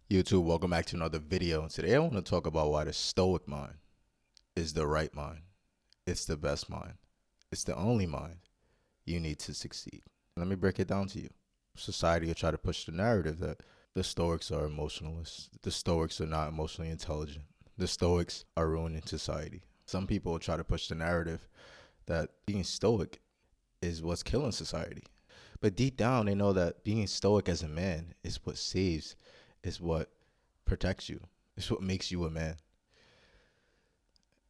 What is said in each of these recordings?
YouTube, welcome back to another video. And today I want to talk about why the Stoic mind is the right mind. It's the best mind. It's the only mind you need to succeed. Let me break it down to you. Society will try to push the narrative that the Stoics are emotionalists. The Stoics are not emotionally intelligent. The Stoics are ruining society. Some people will try to push the narrative that being Stoic is what's killing society. But deep down, they know that being Stoic as a man is what saves, is what protects you. It's what makes you a man.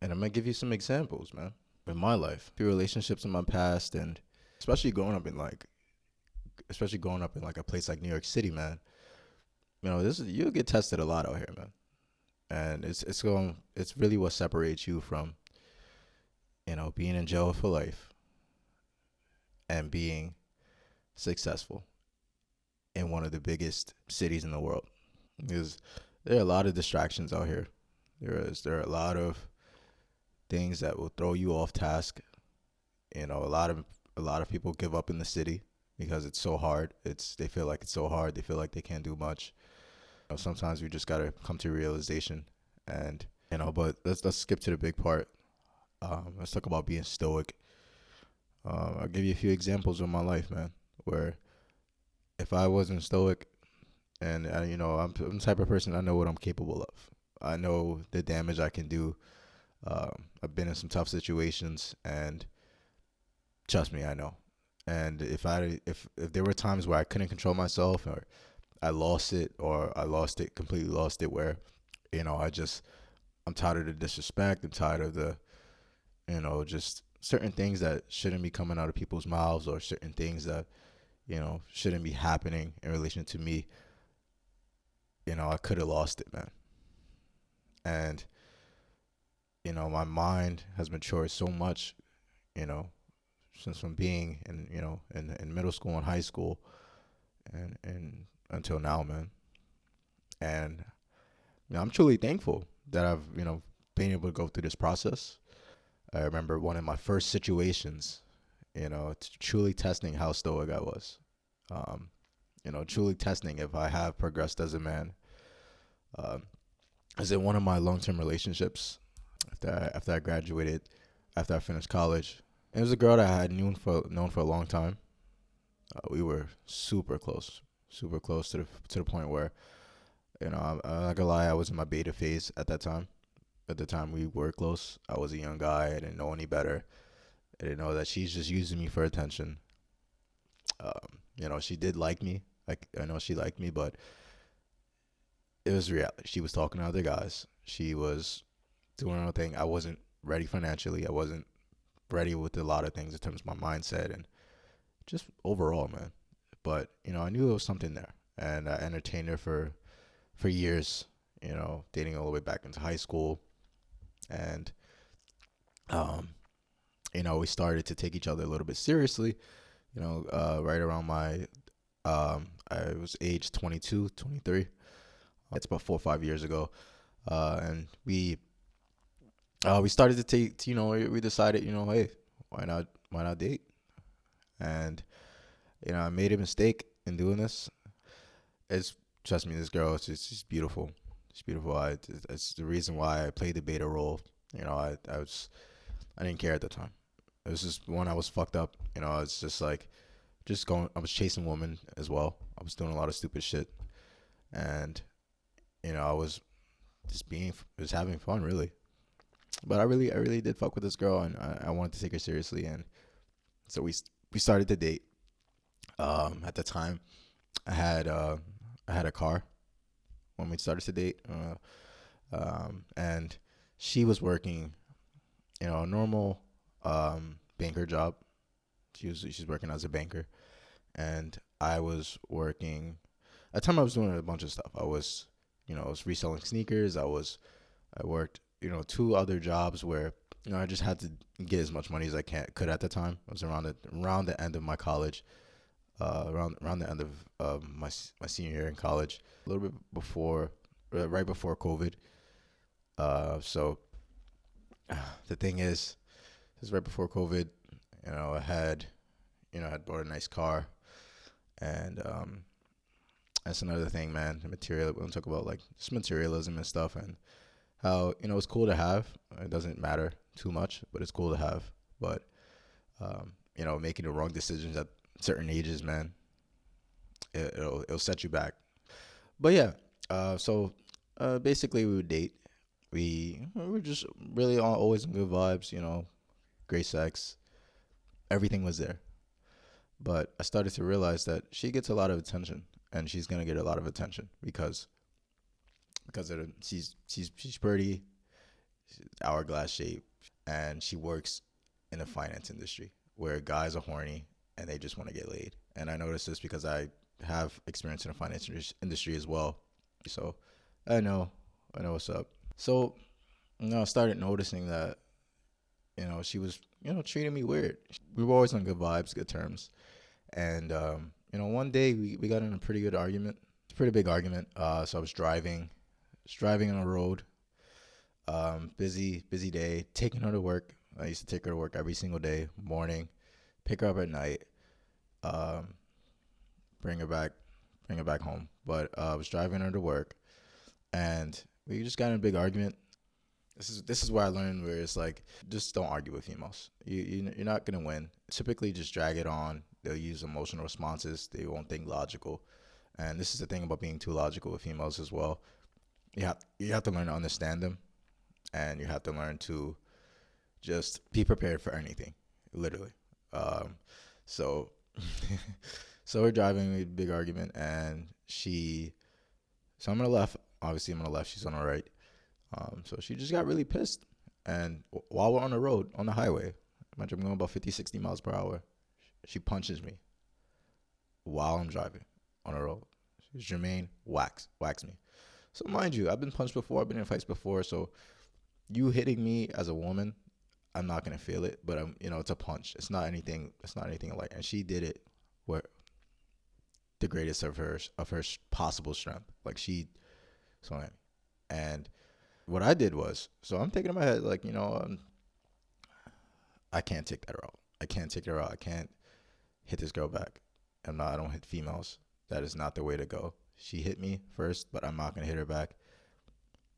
And I'm gonna give you some examples, man. In my life, through relationships in my past, and especially growing up in like a place like New York City, man. You'll get tested a lot out here, man. And it's really what separates you from being in jail for life and being successful in one of the biggest cities in the world. Because there are a lot of distractions out here. There are a lot of things that will throw you off task. A lot of people give up in the city because it's so hard. They feel like it's so hard. They feel like they can't do much. Sometimes we just gotta come to realization, and But let's skip to the big part. Let's talk about being stoic. I'll give you a few examples of my life, man, where if I wasn't stoic, and I'm the type of person, I know what I'm capable of. I know the damage I can do. I've been in some tough situations, and trust me, I know. And if there were times where I couldn't control myself, or I lost it, completely lost it, where I'm tired of the disrespect. I'm tired of the just certain things that shouldn't be coming out of people's mouths, or certain things that shouldn't be happening in relation to me. I could have lost it, man. And my mind has matured so much, you know, since from being in middle school and high school, and until now, man. And I'm truly thankful that I've been able to go through this process. I remember one of my first situations, truly testing how stoic I was. Um, truly testing if I have progressed as a man. Uh, is in one of my long-term relationships after I graduated, after I finished college. It was a girl that I had known for a long time. We were super close to the point where I'm not gonna lie, I was in my beta phase at that time. At the time we were close, I was a young guy. I didn't know any better. I didn't know that she's just using me for attention. She did like me. Like, I know she liked me, but it was reality. She was talking to other guys. She was doing her own thing. I wasn't ready financially. I wasn't ready with a lot of things in terms of my mindset and just overall, man. But I knew there was something there, and I entertained her for years. Dating all the way back into high school, and we started to take each other a little bit seriously. Right around I was age 22, 23. It's about 4 or 5 years ago, and we started to take. We decided, hey, why not date? And I made a mistake in doing this. It's Trust me, this girl is just beautiful. She's beautiful. It's the reason why I played the beta role. I didn't care at the time. It was just one, I was fucked up. It's just like just going. I was chasing women as well. I was doing a lot of stupid shit, and I was just having fun, really. But I really did fuck with this girl, and I wanted to take her seriously, and so we started to date. At the time, I had I had a car when we started to date, and she was working, a normal banker job. She's working as a banker, and I was working. At the time, I was doing a bunch of stuff. I was reselling sneakers. I worked, two other jobs where I just had to get as much money as I could at the time. It was around the end of my college, around the end of my senior year in college, a little bit before, right before COVID. So the thing is, this is right before COVID. I had bought a nice car, and That's another thing, man. The material. We're gonna talk about like just materialism and stuff, and how it's cool to have. It doesn't matter too much, but it's cool to have. But making the wrong decisions at certain ages, man, it'll set you back. But yeah, basically we would date. We were just really always in good vibes, great sex. Everything was there. But I started to realize that she gets a lot of attention, and she's gonna get a lot of attention she's pretty, she's hourglass shape, and she works in the finance industry where guys are horny and they just want to get laid. And I noticed this because I have experience in the finance industry as well. So I know what's up. So, I started noticing that, she was, treating me weird. We were always on good vibes, good terms. And, one day we got in a pretty good argument. It's a pretty big argument. So I was driving on the road, busy day, taking her to work. I used to take her to work every single day, morning, pick her up at night, um, bring her back home. But I was driving her to work, and we just got in a big argument. This is where I learned where it's like, just don't argue with females. You're not gonna win. Typically, just drag it on. They'll use emotional responses. They won't think logical. And this is the thing about being too logical with females as well. You have to learn to understand them, and you have to learn to just be prepared for anything, literally. So so we're driving a big argument, and so I'm on the left. Obviously, I'm on the left. She's on the right. So she just got really pissed. And while we're on the road, on the highway, imagine I'm going about 50, 60 miles per hour, she punches me while I'm driving on the road. She's Jermaine, whacks me. So mind you, I've been punched before. I've been in fights before. So you hitting me as a woman, I'm not gonna feel it. But it's a punch. It's not anything. Like. And she did it where the greatest of her possible strength. Like so, and what I did was, so I'm thinking in my head, like, I can't take that route. I can't take her out. I can't hit this girl back. I don't hit females. That is not the way to go. She hit me first, but I'm not gonna hit her back.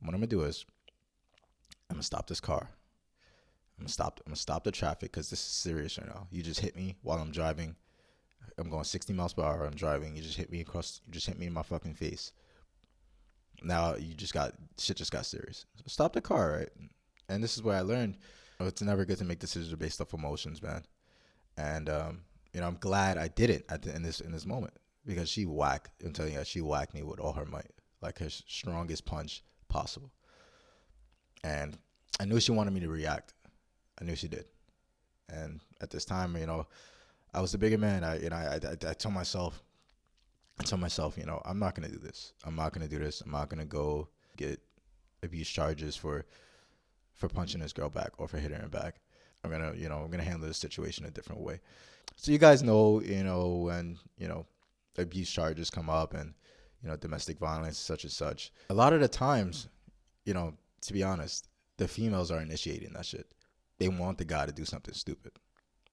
What I'm gonna do is, I'm gonna stop this car. I'm gonna stop the traffic because this is serious right now. You just hit me while I'm driving. I'm going 60 miles per hour. I'm driving. You just hit me in my fucking face. Now shit just got serious. So stop the car, right? And this is where I learned, it's never good to make decisions based off emotions, man. And I'm glad I did it in this moment, because I'm telling you, she whacked me with all her might, like her strongest punch possible. And I knew she wanted me to react. I knew she did. And at this time, I was the bigger man. I told myself, I'm not gonna do this. I'm not gonna go get abuse charges for punching this girl back or for hitting her back. I'm gonna handle this situation a different way. So you guys know, when abuse charges come up, and domestic violence, such and such. A lot of the times, to be honest, the females are initiating that shit. They want the guy to do something stupid.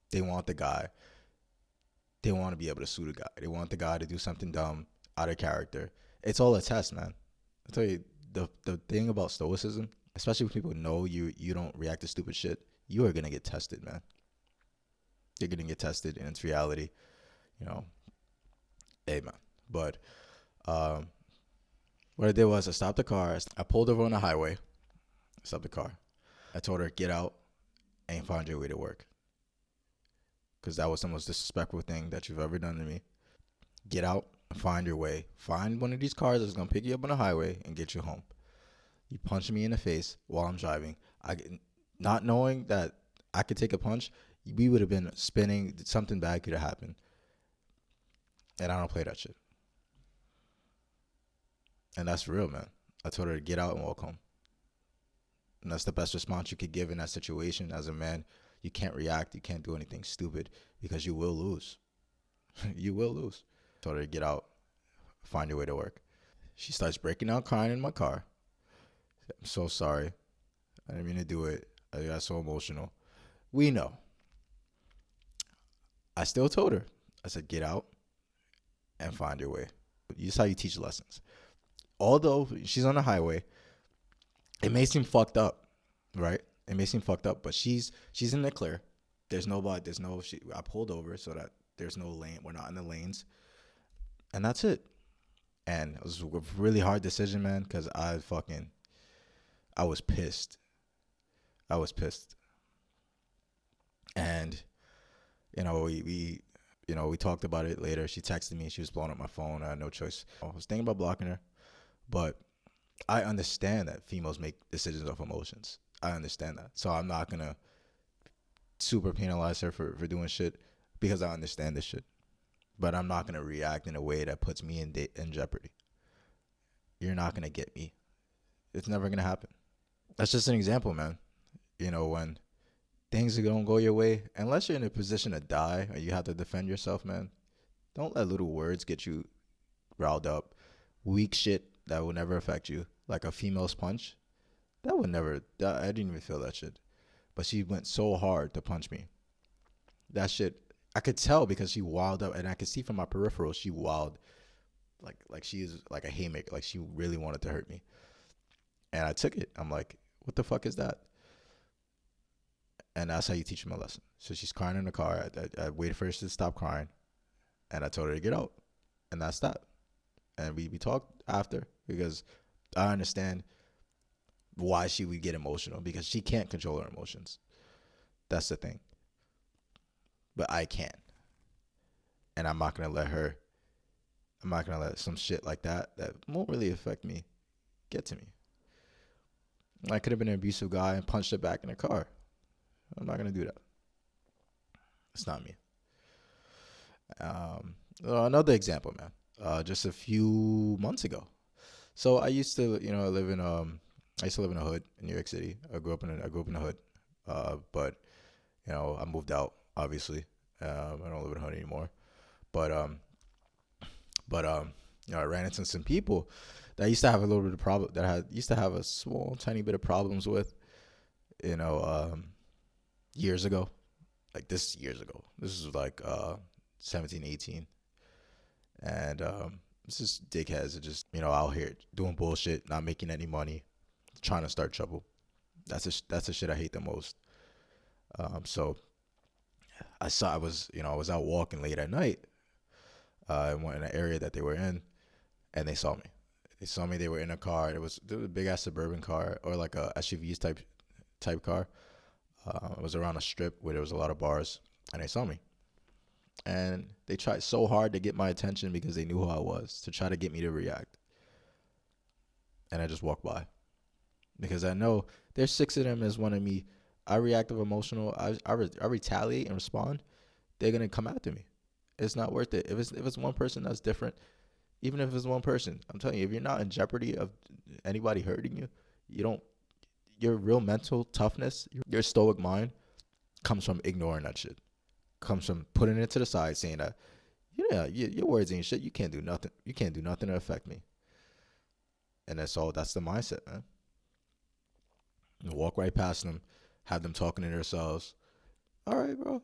They want to be able to sue the guy. They want the guy to do something dumb, out of character. It's all a test, man. I tell you, the thing about Stoicism, especially when people know you don't react to stupid shit, you are gonna get tested, man. You're gonna get tested, and it's reality. Hey, man. But what I did was, I stopped the car. I pulled over on the highway. I stopped the car. I told her, get out and find your way to work. Because that was the most disrespectful thing that you've ever done to me. Get out and find your way. Find one of these cars that's going to pick you up on the highway and get you home. You punched me in the face while I'm driving. Not knowing that I could take a punch, we would have been spinning. Something bad could have happened. And I don't play that shit. And that's real, man. I told her to get out and walk home. And that's the best response you could give in that situation. As a man, you can't react. You can't do anything stupid, because you will lose. You will lose. I told her to get out, find your way to work. She starts breaking out crying in my car. I'm so sorry. I didn't mean to do it. I got so emotional. We know. I still told her. I said, get out and find your way. This is how you teach lessons. Although she's on the highway, it may seem fucked up, right? It may seem fucked up, but she's in the clear. There's nobody. There's no. I pulled over so that there's no lane. We're not in the lanes, and that's it. And it was a really hard decision, man, because I was pissed. I was pissed. And we talked about it later. She texted me. She was blowing up my phone. I had no choice. I was thinking about blocking her, but I understand that females make decisions off emotions. I understand that. So I'm not gonna super penalize her for doing shit because I understand this shit. But I'm not gonna react in a way that puts me in jeopardy. You're not gonna get me. It's never gonna happen. That's just an example, man. When things don't go your way, unless you're in a position to die or you have to defend yourself, man, don't let little words get you riled up. Weak shit that will never affect you, like a female's punch. I didn't even feel that shit. But she went so hard to punch me. That shit, I could tell because she wilded up, and I could see from my peripheral she wilded, like she is like a haymaker, like she really wanted to hurt me. And I took it. I'm like, what the fuck is that? And that's how you teach them a lesson. So she's crying in the car. I waited for her to stop crying, and I told her to get out, and that's that. And we talked after because I understand why she would get emotional, because she can't control her emotions. That's the thing. But I can. And I'm not going to let some shit like that won't really affect me get to me. I could have been an abusive guy and punched her back in the car. I'm not going to do that. It's not me. Another example, man. Just a few months ago. So I used to, live in a hood in New York City. I grew up in a hood. But I moved out, obviously. I don't live in a hood anymore. But I ran into some people that I used to have a little bit of problem, used to have a small, tiny bit of problems with, years ago. Like this years ago. This is like 17, 18. And it's just dickheads are just, out here doing bullshit, not making any money, trying to start trouble. That's the shit I hate the most. So I was out walking late at night. I went in an area that they were in, and they saw me. They were in a car. It was a big ass suburban car, or like a SUVs type car. It was around a strip where there was a lot of bars, and they saw me. And they tried so hard to get my attention because they knew who I was, to try to get me to react. And I just walked by. Because I know there's 6 of them as one of me. I react emotional. I retaliate and respond. They're going to come after me. It's not worth it. If it's one person that's different, even if it's one person, I'm telling you, if you're not in jeopardy of anybody hurting you, your real mental toughness, your stoic mind comes from ignoring that shit. Comes from putting it to the side, saying that, your words ain't shit. You can't do nothing. You can't do nothing to affect me. And that's the mindset, man. You walk right past them, have them talking to themselves. All right, bro.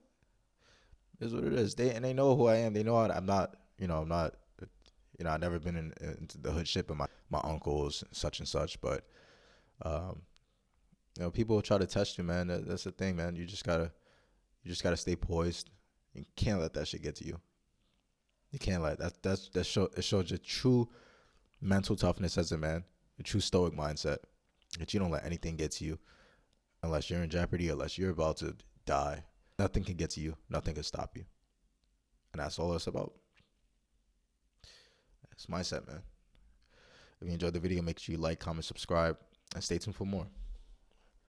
Is what it is. They know who I am. They know I'm not. I've never been into the hood shit, but my uncles such and such. But people will try to test you, man. That's the thing, man. You just gotta stay poised. You can't let that shit get to you. You can't let it shows your true mental toughness as a man, your true stoic mindset, that you don't let anything get to you unless you're in jeopardy, unless you're about to die. Nothing can get to you. Nothing can stop you. And that's all it's about. It's mindset, man. If you enjoyed the video, make sure you like, comment, subscribe, and stay tuned for more.